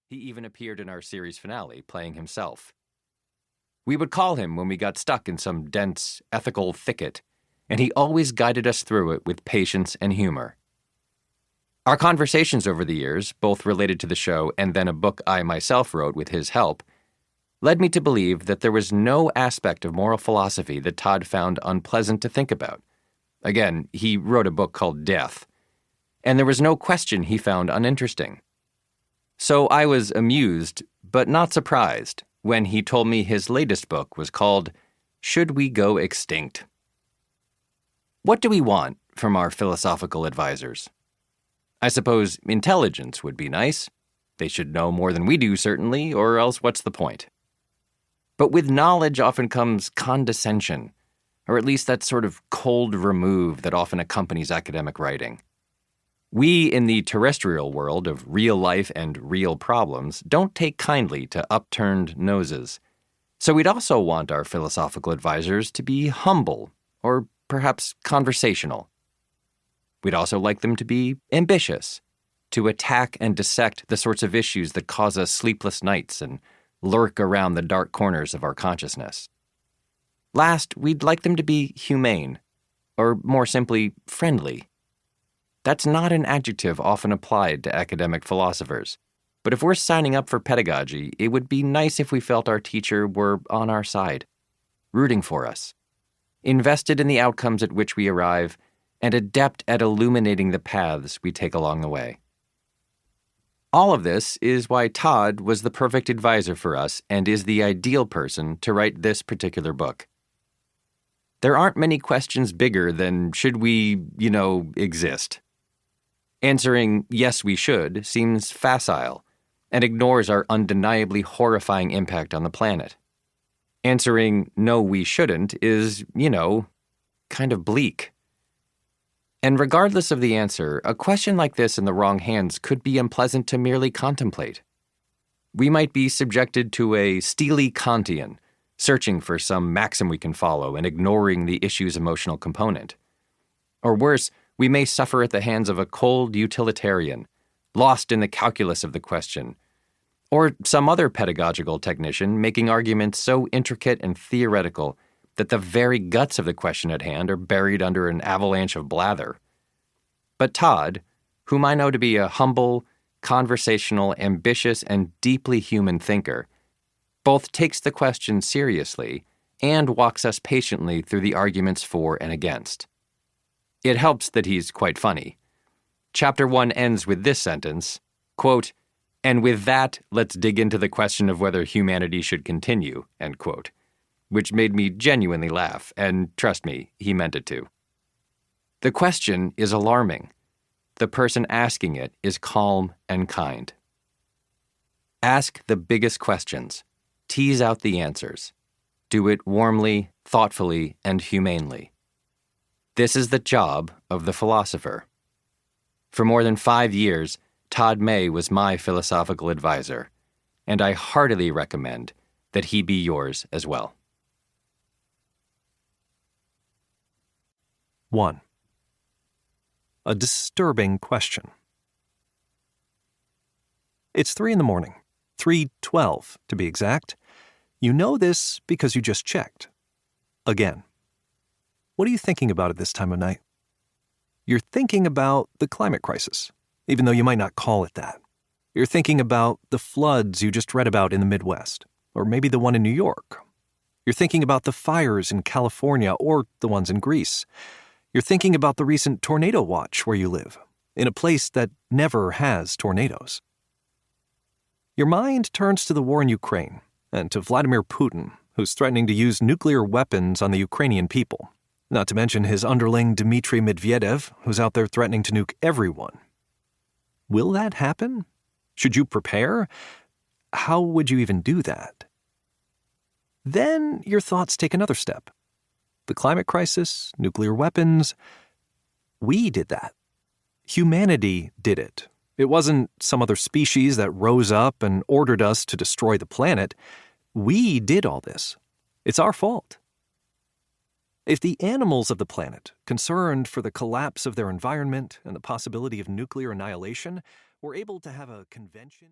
He even appeared in our series finale, playing himself. We would call him when we got stuck in some dense, ethical thicket, and he always guided us through it with patience and humor. Our conversations over the years, both related to the show and then a book I myself wrote with his help, led me to believe that there was no aspect of moral philosophy that Todd found unpleasant to think about. Again, he wrote a book called Death, and there was no question he found uninteresting. So I was amused, but not surprised, when he told me his latest book was called Should We Go Extinct? What do we want from our philosophical advisors? I suppose intelligence would be nice. They should know more than we do, certainly, or else what's the point? But with knowledge often comes condescension, or at least that sort of cold remove that often accompanies academic writing. We in the terrestrial world of real life and real problems don't take kindly to upturned noses. So we'd also want our philosophical advisors to be humble, or perhaps conversational. We'd also like them to be ambitious, to attack and dissect the sorts of issues that cause us sleepless nights and lurk around the dark corners of our consciousness. Last, we'd like them to be humane, or more simply, friendly. That's not an adjective often applied to academic philosophers, but if we're signing up for pedagogy, it would be nice if we felt our teacher were on our side, rooting for us, invested in the outcomes at which we arrive, and adept at illuminating the paths we take along the way. All of this is why Todd was the perfect advisor for us and is the ideal person to write this particular book. There aren't many questions bigger than should we, exist. Answering yes we should seems facile and ignores our undeniably horrifying impact on the planet. Answering no we shouldn't is, kind of bleak. And regardless of the answer, a question like this in the wrong hands could be unpleasant to merely contemplate. We might be subjected to a steely Kantian, searching for some maxim we can follow and ignoring the issue's emotional component. Or worse, we may suffer at the hands of a cold utilitarian, lost in the calculus of the question, or some other pedagogical technician making arguments so intricate and theoretical that the very guts of the question at hand are buried under an avalanche of blather. But Todd, whom I know to be a humble, conversational, ambitious, and deeply human thinker, both takes the question seriously and walks us patiently through the arguments for and against. It helps that he's quite funny. Chapter 1 ends with this sentence, quote, "And with that, let's dig into the question of whether humanity should continue," end quote, which made me genuinely laugh, and trust me, he meant it to. The question is alarming. The person asking it is calm and kind. Ask the biggest questions. Tease out the answers. Do it warmly, thoughtfully, and humanely. This is the job of the philosopher. For more than 5 years, Todd May was my philosophical advisor, and I heartily recommend that he be yours as well. 1. A disturbing question. It's 3 in the morning, 3:12 to be exact. You know this because you just checked. Again. What are you thinking about at this time of night? You're thinking about the climate crisis, even though you might not call it that. You're thinking about the floods you just read about in the Midwest, or maybe the one in New York. You're thinking about the fires in California or the ones in Greece. You're thinking about the recent tornado watch where you live, in a place that never has tornadoes. Your mind turns to the war in Ukraine and to Vladimir Putin, who's threatening to use nuclear weapons on the Ukrainian people, not to mention his underling Dmitry Medvedev, who's out there threatening to nuke everyone. Will that happen? Should you prepare? How would you even do that? Then your thoughts take another step. The climate crisis, nuclear weapons, we did that. Humanity did it. It wasn't some other species that rose up and ordered us to destroy the planet. We did all this. It's our fault. If the animals of the planet, concerned for the collapse of their environment and the possibility of nuclear annihilation, were able to have a convention...